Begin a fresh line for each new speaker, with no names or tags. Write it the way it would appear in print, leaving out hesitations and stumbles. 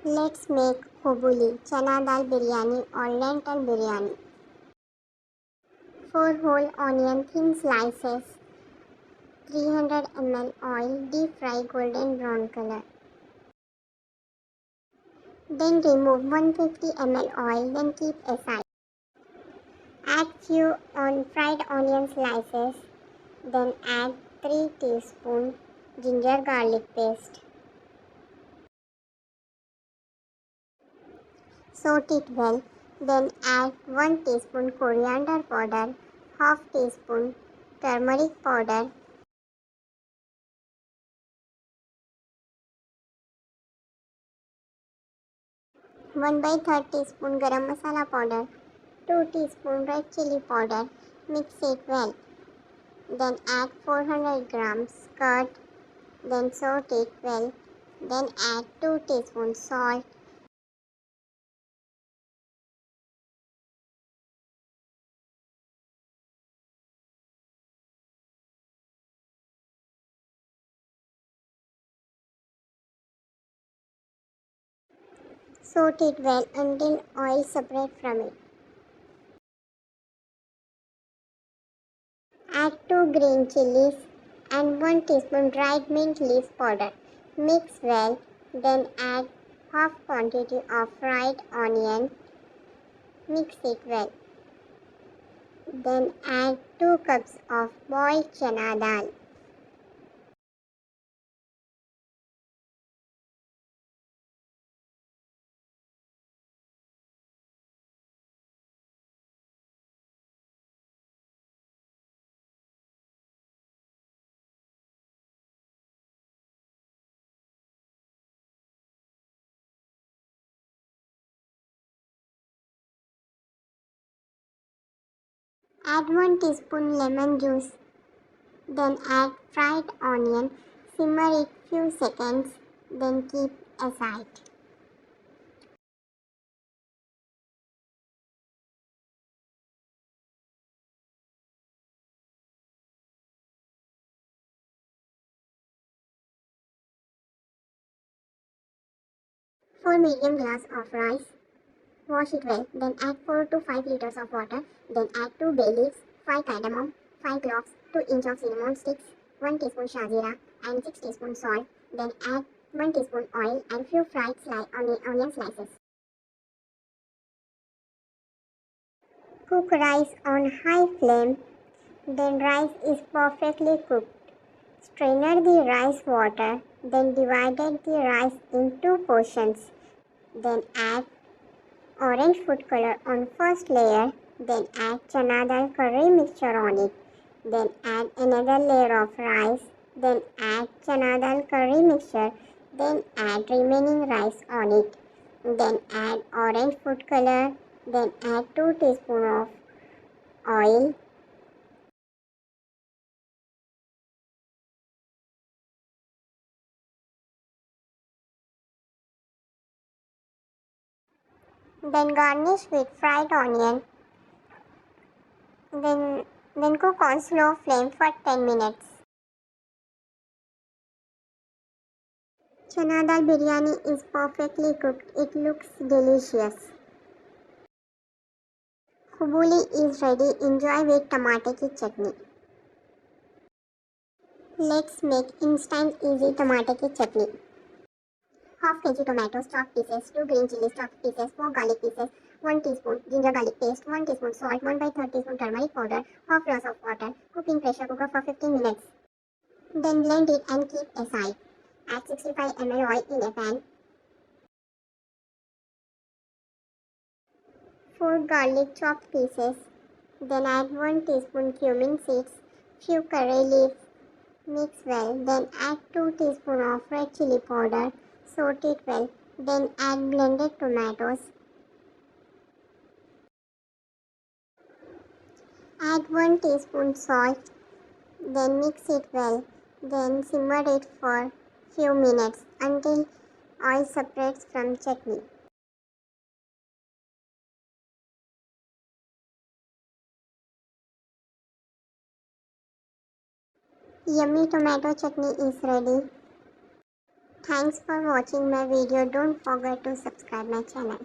Let's make Quboli Chanadal biryani or lentil biryani. 4 whole onion thin slices, 300 ml oil, deep fry golden brown color. Then remove 150 ml oil, then keep aside. Add few fried onion slices, then add 3 teaspoon ginger garlic paste. Saute it well, then add 1 teaspoon coriander powder, half teaspoon turmeric powder, 1/3 teaspoon garam masala powder, 2 teaspoon red chilli powder. Mix it well. Then add 400 grams curd, then saute it well. Then add 2 teaspoons salt, saute it well until oil separates from it. Add 2 green chillies and 1 teaspoon dried mint leaf powder. Mix well, then add half quantity of fried onion. Mix it well. Then add 2 cups of boiled chana dal. Add 1 teaspoon lemon juice. Then add fried onion. Simmer it few seconds. Then keep aside. For medium glass of rice, wash it well. Then add 4 to 5 liters of water. Then add 2 bay leaves, 5 cardamom, 5 cloves, 2 inch of cinnamon sticks, 1 teaspoon shazeera and 6 teaspoon salt. Then add 1 teaspoon oil and few fried onion slices. Cook rice on high flame. Then rice is perfectly cooked. Strain the rice water. Then divide the rice in 2 portions. Then add orange food color on first layer. Then add chana dal curry mixture on it. Then add another layer of rice. Then add chana dal curry mixture. Then add remaining rice on it. Then add orange food color. Then add 2 teaspoons of oil. Then garnish with fried onion. Then cook on slow flame for 10 minutes. Chana dal biryani is perfectly cooked. It looks delicious. Quboli is ready. Enjoy with Tamatey Ki chutney. Let's make instant easy Tamatey Ki chutney. Half kg tomatoes chopped pieces, 2 green chillies chopped pieces, 4 garlic pieces, 1 teaspoon ginger garlic paste, 1 teaspoon salt, 1/3 teaspoon turmeric powder, half glass of water. Cook in pressure cooker for 15 minutes. Then blend it and keep aside. Add 65 ml oil in a pan. 4 garlic chopped pieces. Then add 1 teaspoon cumin seeds, few curry leaves. Mix well. Then add 2 teaspoons of red chilli powder. Saute it well. Then add blended tomatoes. Add 1 teaspoon salt. Then mix it well. Then simmer it for few minutes until oil separates from chutney. Yummy tomato chutney is ready. Thanks for watching my video. Don't forget to subscribe my channel.